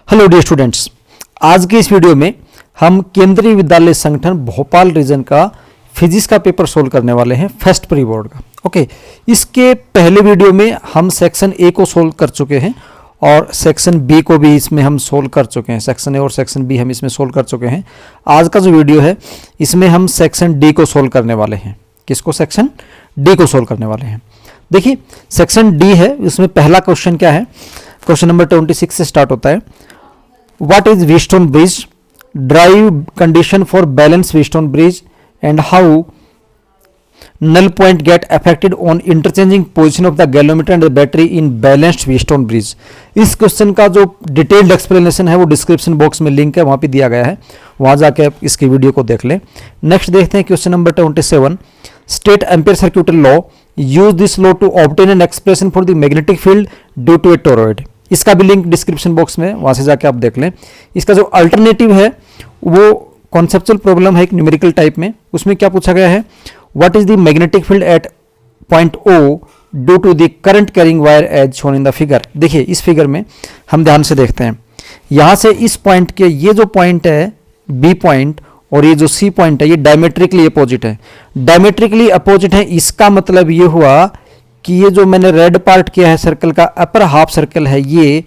Hello dear students, आज के इस वीडियो में हम केंद्रीय विद्यालय संगठन भोपाल रीजन का फिजिक्स का पेपर सोल्व करने वाले हैं, फर्स्ट प्री बोर्ड का। ओके, इसके पहले वीडियो में हम सेक्शन ए को सोल्व कर चुके हैं और सेक्शन बी को भी इसमें हम सोल्व कर चुके हैं। सेक्शन ए और सेक्शन बी हम इसमें सोल्व कर चुके हैं। आज का जो वीडियो है इसमें हम सेक्शन डी को सोल्व करने वाले हैं। किसको? सेक्शन डी को सोल्व करने वाले हैं। देखिए, सेक्शन डी है, इसमें पहला क्वेश्चन क्या है? क्वेश्चन नंबर 26 से स्टार्ट होता है। What is Wheatstone bridge? Drive condition for balanced Wheatstone bridge and how null point get affected on interchanging position of the galvanometer and the battery in balanced Wheatstone bridge। इस question का जो detailed explanation है वो description box में link है, वहां पे दिया गया है, वहां जाके आप इसकी वीडियो को देख लें। नेक्स्ट देखते हैं question number 27। State Ampere circuit law, use this law to obtain an expression for the magnetic field due to a toroid. इसका भी लिंक डिस्क्रिप्शन बॉक्स में, वहां से जाके आप देख लें। इसका जो अल्टरनेटिव है वो कॉन्सेप्चुअल प्रॉब्लम है एक न्यूमेरिकल टाइप में। उसमें क्या पूछा गया है? What is the magnetic field at point O due to the current carrying wire as shown in the figure. देखिए, इस फिगर में हम ध्यान से देखते हैं, यहां से इस पॉइंट के ये जो पॉइंट है बी पॉइंट और ये जो सी पॉइंट है ये डायमेट्रिकली अपोजिट है। डायमेट्रिकली अपोजिट है, इसका मतलब ये हुआ कि ये जो मैंने रेड पार्ट किया है सर्कल का, अपर हाफ सर्कल है ये,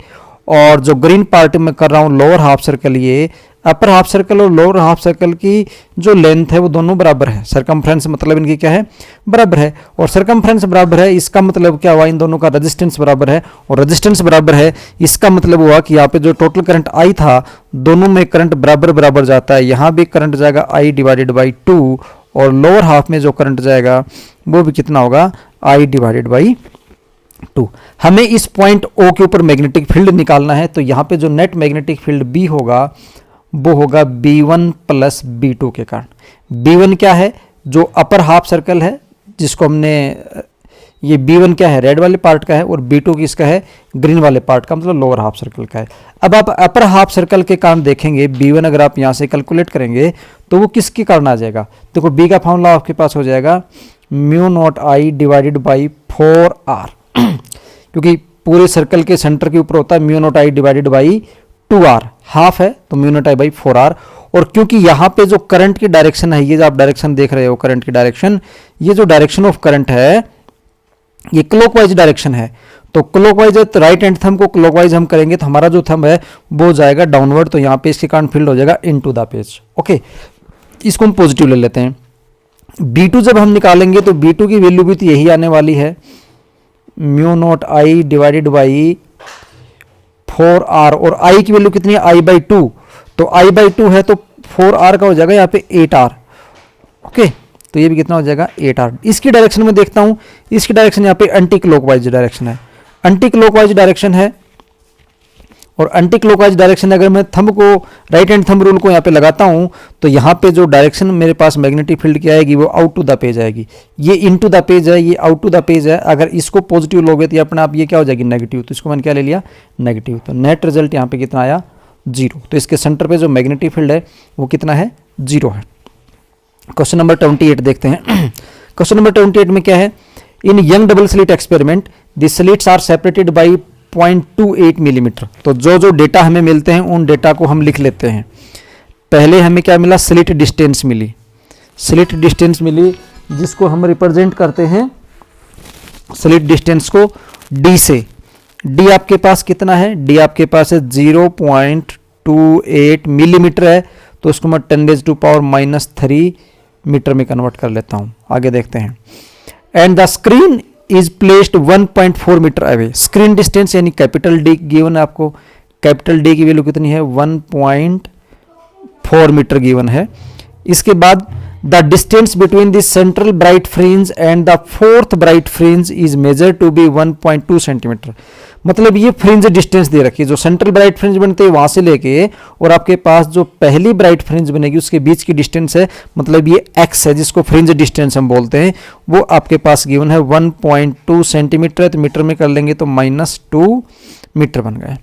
और जो ग्रीन पार्ट में कर रहा हूं लोअर हाफ सर्कल, ये अपर हाफ सर्कल और लोअर हाफ सर्कल की जो लेंथ है वो दोनों बराबर है। सरकमफ्रेंस मतलब इनकी क्या है? बराबर है। और सरकमफ्रेंस बराबर है, इसका मतलब क्या हुआ? इन दोनों का रेजिस्टेंस बराबर है, और रेजिस्टेंस बराबर है, इसका मतलब हुआ कि यहाँ पे जो टोटल करंट आई था, दोनों में करंट बराबर बराबर जाता है। यहाँ भी करंट जाएगा I डिवाइडेड बाई 2, और लोअर हाफ में जो करंट जाएगा वो भी कितना होगा? I divided by 2। हमें इस पॉइंट O के ऊपर मैग्नेटिक फील्ड निकालना है, तो यहाँ पे जो नेट मैग्नेटिक फील्ड B होगा वो होगा B1 प्लस B2 के कारण। B1 क्या है? जो अपर हाफ सर्कल है, जिसको हमने, ये B1 क्या है? रेड वाले पार्ट का है, और B2 किसका है? ग्रीन वाले पार्ट का, मतलब लोअर हाफ सर्कल का है। अब आप अपर हाफ सर्कल के कारण देखेंगे, B1 अगर आप यहाँ से कैलकुलेट करेंगे तो वो किसके कारण आ जाएगा? देखो, B का फॉर्मूला आपके पास हो जाएगा mu naught I divided by 4R, क्योंकि पूरे सर्कल के सेंटर के ऊपर होता है mu naught I divided by 2R। Half है तो mu naught I by 4R। और क्योंकि यहाँ पे जो करंट की डायरेक्शन है, ये जो आप डायरेक्शन देख रहे हो करंट की डायरेक्शन, ये जो डायरेक्शन ऑफ करंट है ये क्लॉकवाइज डायरेक्शन है, तो क्लॉकवाइज है तो राइट हैंड थंब को क्लॉकवाइज हम करेंगे तो हमारा जो थंब है वो जाएगा डाउनवर्ड, तो यहाँ पे इसके कारण फील्ड हो जाएगा इनटू द पेज। ओके, इसको हम पॉजिटिव ले लेते हैं। B2 जब हम निकालेंगे तो B2 की वैल्यू भी तो यही आने वाली है, mu naught I divided by 4R, और I की वैल्यू कितनी है? I बाई 2, तो I बाई 2 है तो 4R का हो जाएगा यहाँ पे 8R। ओके, तो ये भी कितना हो जाएगा? 8R। इसकी डायरेक्शन में देखता हूँ, इसकी डायरेक्शन यहाँ पे एंटी क्लॉकवाइज डायरेक्शन है, एंटी क्लॉकवाइज डायरेक्शन है। और एंटी क्लॉकवाइज डायरेक्शन अगर मैं थंब को, राइट हैंड थंब रूल को यहाँ पे लगाता हूँ, तो यहाँ पे जो डायरेक्शन मेरे पास मैग्नेटिक फील्ड की आएगी वो आउट टू द पेज आएगी। ये इनटू द पेज है, ये आउट टू द पेज है। अगर इसको पॉजिटिव लोगे तो अपने आप ये क्या हो जाएगी? नेगेटिव। तो इसको मैंने क्या ले लिया? नेगेटिव। तो नेट रिजल्ट यहाँ पे कितना आया? 0। तो इसके सेंटर पे जो मैग्नेटिक फील्ड है वो कितना है? 0 है। क्वेश्चन नंबर 28 देखते हैं। क्वेश्चन नंबर 28 में क्या है? In Young double slit experiment the slits are separated by 0.28 millimetre. तो जो जो डेटा हमें मिलते हैं उन डेटा को हम लिख लेते हैं। पहले हमें क्या मिला? स्लिट डिस्टेंस मिली, स्लिट डिस्टेंस मिली, जिसको हम रिप्रेजेंट करते हैं स्लिट डिस्टेंस को D से। D आपके पास कितना है? D आपके पास है 0.28 मिलीमीटर है, तो उसको मैं 10⁻³ मीटर में कन्वर्ट कर लेता हूं। आगे देखते हैं। And the screen is placed 1.4 metre away. Screen distance यानी कैपिटल D गिवन है आपको, कैपिटल D की वैल्यू कितनी है? 1.4 मीटर गिवन है। इसके बाद the distance between the central bright fringe and the fourth bright fringe is measure to be 1.2 centimetre. मतलब ये फ्रिंज डिस्टेंस दे रखी है, जो सेंट्रल ब्राइट फ्रिंज बनते हैं वहां से लेके और आपके पास जो पहली ब्राइट फ्रिंज बनेगी उसके बीच की डिस्टेंस है, मतलब ये x है, जिसको फ्रिंज डिस्टेंस हम बोलते हैं, वो आपके पास गिवन है 1.2 सेंटीमीटर। तो मीटर में कर लेंगे तो -2 मीटर बन गए।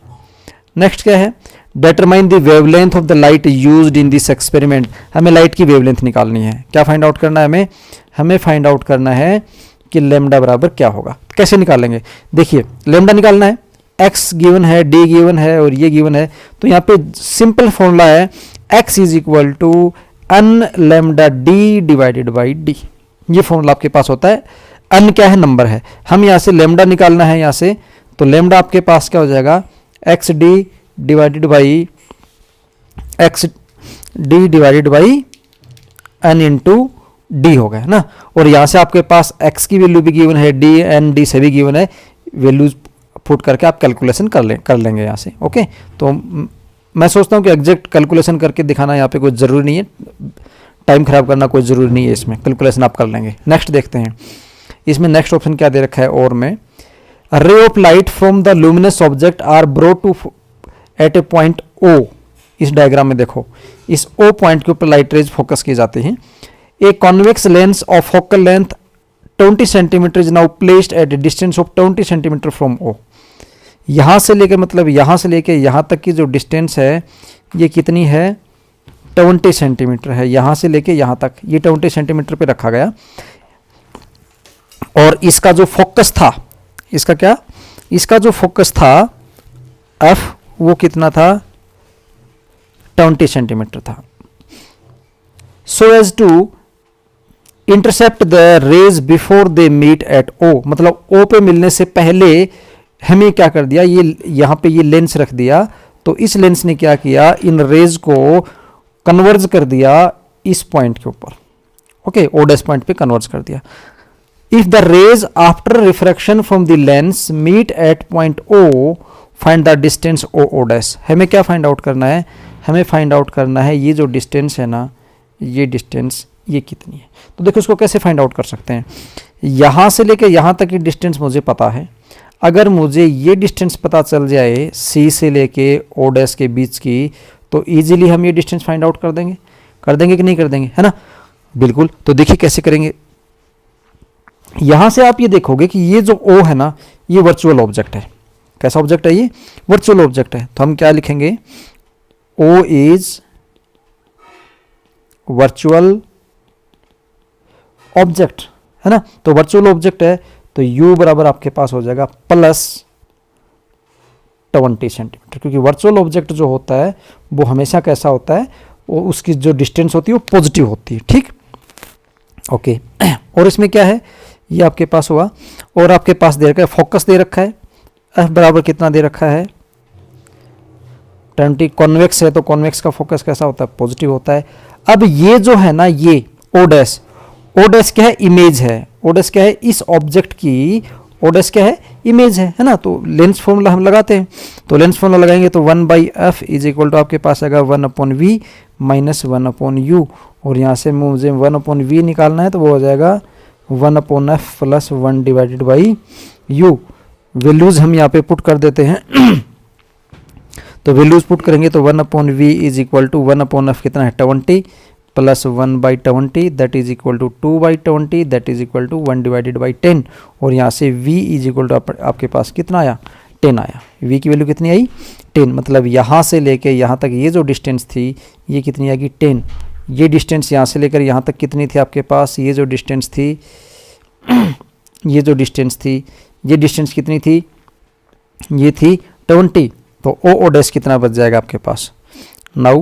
नेक्स्ट क्या है? Determine the wavelength of the light used in this experiment. हमें लाइट की वेवलेंथ निकालनी है। क्या फाइंड आउट करना है? हमें फाइंड आउट करना है कि लेमडा बराबर क्या होगा। कैसे निकालेंगे? देखिए, लेमडा निकालना है, x गिवन है, d गिवन है और ये गिवन है, तो यहाँ पे सिंपल फॉर्मूला है x is equal to n lambda d divided by d। ये फॉर्मूला आपके पास होता है। n क्या है, नंबर है, हम यहाँ से लैम्डा निकालना है यहाँ से, तो लैम्डा आपके पास क्या हो जाएगा, X D divided by X D divided by N into D हो गया ना। और यहाँ से आपके पास x की वैल्यू भी गिवन है, डी एन डी सभी गिवन है, वैल्यूज पुट करके आप कैलकुलेशन कर लेंगे यहाँ से। ओके, तो मैं सोचता हूँ कि एग्जैक्ट कैलकुलेशन करके दिखाना यहाँ पे कोई ज़रूरी नहीं है, टाइम खराब करना कोई ज़रूरी नहीं है, इसमें कैलकुलेशन आप कर लेंगे। नेक्स्ट देखते हैं, इसमें नेक्स्ट ऑप्शन क्या दे रखा है, और में ray of light from the luminous object are brought to at a point O. इस डायग्राम में देखो, इस ओ पॉइंट के ऊपर लाइट रेज फोकस की जाती हैं। A convex lens of focal length 20 centimetre is now placed at a distance of 20 centimetre from O. यहाँ से लेकर मतलब यहाँ से लेकर यहाँ तक की जो डिस्टेंस है ये कितनी है, 20 सेंटीमीटर है। यहाँ से लेके यहाँ तक ये 20 सेंटीमीटर पे रखा गया, और इसका जो फोकस था, इसका क्या, इसका जो फोकस था एफ, वो कितना था, 20 सेंटीमीटर था। So as to intercept the rays before they meet at O, मतलब ओ पे मिलने से पहले हमें क्या कर दिया, ये यहाँ पे ये लेंस रख दिया, तो इस लेंस ने क्या किया, इन रेज को कन्वर्ज कर दिया इस पॉइंट के ऊपर। ओके, ओ डैश पॉइंट पे कन्वर्ज कर दिया। If the rays after refraction from the lens meet at point O find the distance O O dash. हमें क्या फाइंड आउट करना है, हमें फाइंड आउट करना है ये जो डिस्टेंस है ना, ये डिस्टेंस ये कितनी है। तो देखो इसको कैसे फाइंड आउट कर सकते हैं, यहाँ से लेकर यहाँ तक की डिस्टेंस मुझे पता है। अगर मुझे ये डिस्टेंस पता चल जाए सी से लेके ओ डैश के बीच की, तो इजीली हम ये डिस्टेंस फाइंड आउट कर देंगे कि नहीं कर देंगे, है ना। बिल्कुल, तो देखिए कैसे करेंगे। यहाँ से आप ये देखोगे कि ये जो ओ है ना, ये वर्चुअल ऑब्जेक्ट है। कैसा ऑब्जेक्ट है ये, वर्चुअल ऑब्जेक्ट है। तो हम क्या लिखेंगे, ओ इज वर्चुअल ऑब्जेक्ट, है ना। तो वर्चुअल ऑब्जेक्ट है, तो u बराबर आपके पास हो जाएगा प्लस 20 सेंटीमीटर, क्योंकि वर्चुअल ऑब्जेक्ट जो होता है वो हमेशा कैसा होता है, वो उसकी जो डिस्टेंस होती है वो पॉजिटिव होती है, ठीक। ओके, और इसमें क्या है, ये आपके पास हुआ, और आपके पास दे रखा है फोकस दे रखा है, f बराबर कितना दे रखा है 20। कॉन्वेक्स है तो कॉन्वेक्स का फोकस कैसा होता है, पॉजिटिव होता है। अब ये जो है ना, ये ओ डैश, ओ डैश क्या है, इमेज है। ओ डैश क्या है, इस ऑब्जेक्ट की ओ डैश क्या है, इमेज है ना। तो लेंस फॉर्मूला हम लगाते हैं, तो लेंस फॉर्मूला लगाएंगे तो 1/f इज इक्वल टू आपके पास आएगा 1/v माइनस 1/u, और यहाँ से मुझे 1/v निकालना है, तो वो हो जाएगा 1/f plus 1 divided by u। Values हम यहाँ पे पुट कर देते हैं तो वैल्यूज पुट करेंगे तो 1/v is equal to 1/f कितना है 20 plus 1/20 that is equal to 2/20 that is equal to 1 divided by 10, और यहाँ से v इज इक्वल टू आपके पास कितना आया, 10 आया। v की वैल्यू कितनी आई, 10। मतलब यहाँ से लेके यहाँ तक ये जो डिस्टेंस थी ये कितनी आएगी, 10। ये डिस्टेंस यहाँ से लेकर यहाँ तक कितनी थी आपके पास, ये जो डिस्टेंस थी ये जो डिस्टेंस थी, ये डिस्टेंस कितनी थी, ये थी 20। तो ओ डैश कितना बच जाएगा आपके पास, now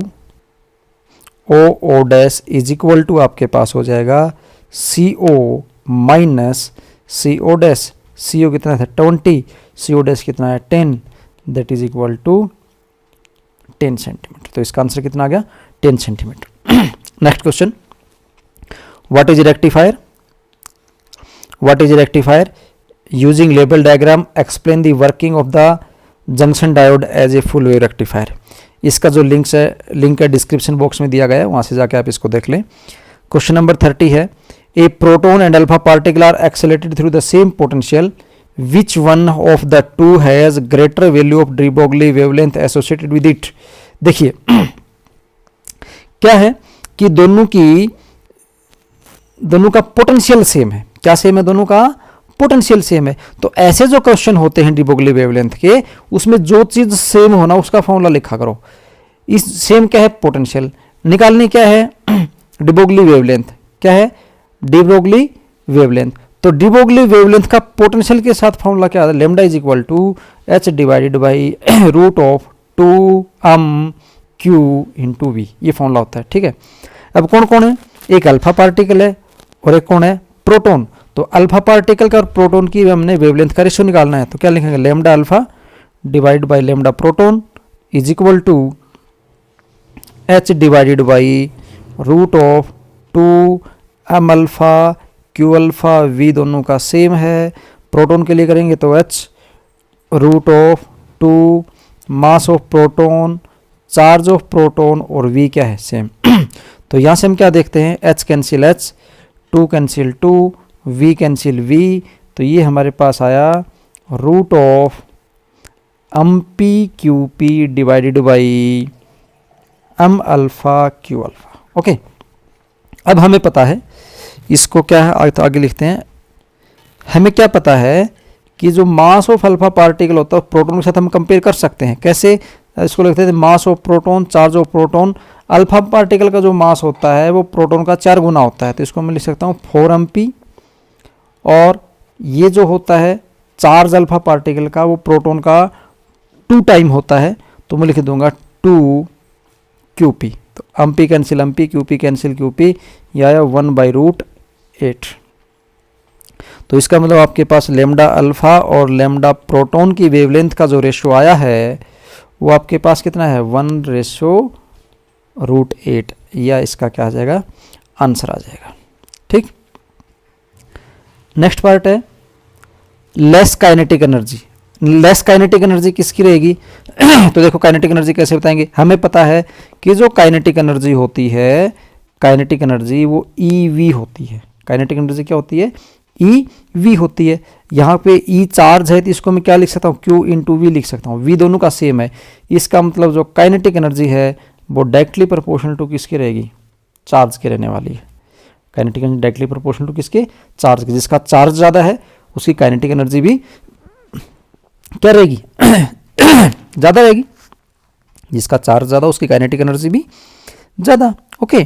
O dash is equal to आपके पास हो जाएगा सी ओ माइनस सी ओ डैश। सी ओ कितना था 20, सी ओ डैश कितना है 10, that is equal to 10 centimetre. तो इसका आंसर कितना आ गया, 10 centimetre. Next question, what is rectifier, what is rectifier using label diagram explain the working of the junction diode as a full wave rectifier. इसका जो link है description box में दिया गया है, वहाँ से जाके आप इसको देख लें। क्वेश्चन नंबर 30 है, a proton and alpha particle are accelerated through the same potential, which one of the two has greater value of de Broglie wavelength associated with it. देखिए क्या है कि दोनों का पोटेंशियल सेम है। क्या सेम है, दोनों का पोटेंशियल सेम है। तो ऐसे जो क्वेश्चन होते हैं डी ब्रोगली वेवलेंथ के, उसमें जो चीज सेम होना उसका फॉर्मूला लिखा करो। इस सेम क्या है, पोटेंशियल। निकालनी क्या है, डी ब्रोगली वेवलेंथ। क्या है, डी ब्रोगली वेवलेंथ। तो डी ब्रोगली वेवलेंथ का पोटेंशियल के साथ फॉर्मूला क्या है, lambda is equal to H divided by root of 2m q into V, ये फॉर्मूला होता है। ठीक है, अब कौन कौन है, एक अल्फा पार्टिकल है और एक कौन है, प्रोटॉन। तो अल्फा पार्टिकल का और प्रोटॉन की हमने वेवलेंथ का रेशियो निकालना है, तो क्या लिखेंगे, lambda alpha divide by lambda proton is equal to H divided by root of 2m alpha q alpha v दोनों का सेम है। प्रोटॉन के लिए करेंगे तो h root of 2 mass of proton charge of proton और v क्या है, सेम। तो यहाँ से हम क्या देखते हैं, h cancel h, 2 cancel 2, v cancel v, तो ये हमारे पास आया root of M P Q P divided by M alpha Q alpha. Okay, अब हमें पता है इसको क्या है, आगे लिखते हैं। हमें क्या पता है कि जो मास ऑफ अल्फा पार्टिकल होता है प्रोटॉन के साथ हम कंपेयर कर सकते हैं। कैसे, इसको लिखते हैं मास of proton charge of proton. Alpha particle का जो मास होता है वो प्रोटॉन का 4 गुना होता है, तो इसको मैं लिख सकता हूँ 4m, और ये जो होता है चार्ज अल्फा पार्टिकल का वो प्रोटॉन का 2 टाइम होता है, तो मैं लिख दूंगा 2qp। तो mp cancel mp, qp cancel qp, यह आया 1/√8। तो इसका मतलब आपके पास लेमडा अल्फा और लेमडा प्रोटॉन की वेवलेंथ का जो रेशियो आया है वो आपके पास कितना है, 1/√8, या इसका क्या आ जाएगा, आंसर आ जाएगा। ठीक, नेक्स्ट पार्ट है less kinetic energy. Less kinetic energy किसकी रहेगी तो देखो काइनेटिक एनर्जी कैसे बताएंगे, हमें पता है कि जो काइनेटिक एनर्जी होती है, काइनेटिक एनर्जी वो EV होती है। काइनेटिक एनर्जी क्या होती है, EV होती है। यहाँ पे E चार्ज है तो इसको मैं क्या लिख सकता हूँ, Q इंटू V लिख सकता हूँ, V दोनों का सेम है। इसका मतलब जो काइनेटिक एनर्जी है वो डायरेक्टली प्रोपोर्शनल टू किसकी रहेगी, चार्ज की रहने वाली है। Kinetic energy directly proportional to किसके, चार्ज की। जिसका चार्ज ज़्यादा है उसकी काइनेटिक एनर्जी भी क्या रहेगी ज़्यादा रहेगी। जिसका चार्ज ज़्यादा उसकी काइनेटिक एनर्जी भी ज़्यादा। ओके,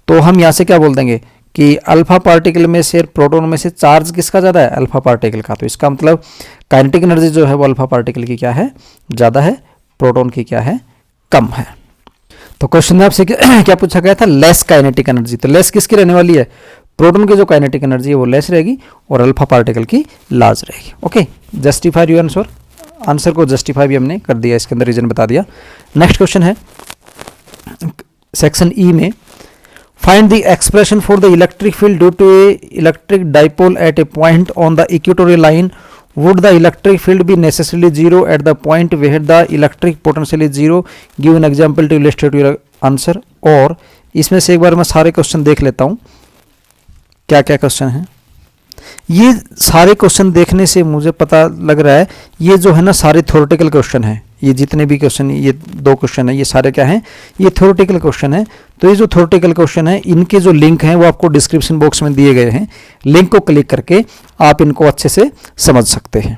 तो हम यहाँ से क्या बोल देंगे कि अल्फा पार्टिकल में से प्रोटॉन में से चार्ज किसका ज़्यादा है, अल्फा पार्टिकल का। तो इसका मतलब काइनेटिक एनर्जी जो है वो अल्फा पार्टिकल की क्या है, ज़्यादा है, प्रोटॉन की क्या है, कम है। तो क्वेश्चन में आपसे क्या पूछा गया था, लेस काइनेटिक एनर्जी। तो लेस किसकी रहने वाली है, प्रोटॉन की जो काइनेटिक एनर्जी है वो लेस रहेगी और अल्फा पार्टिकल की लार्ज रहेगी। Okay, justify your answer. Answer को जस्टिफाई भी हमने कर दिया, इसके अंदर रीजन बता दिया। नेक्स्ट क्वेश्चन है सेक्शन ई में, find the expression for the electric field due to a electric dipole at a point on the equatorial line. Would the electric field be necessarily zero at the point where the electric potential is zero, give an example to illustrate your answer. और इसमें से एक बार मैं सारे question देख लेता हूँ क्या क्या क्वेश्चन है। ये सारे क्वेश्चन देखने से मुझे पता लग रहा है ये जो है ना सारे थ्योरेटिकल क्वेश्चन हैं। ये जितने भी क्वेश्चन, ये 2 क्वेश्चन है, ये सारे क्या हैं, ये थ्योरेटिकल क्वेश्चन है। तो ये जो थ्योरेटिकल क्वेश्चन है इनके जो लिंक हैं वो आपको डिस्क्रिप्शन बॉक्स में दिए गए हैं। लिंक को क्लिक करके आप इनको अच्छे से समझ सकते हैं।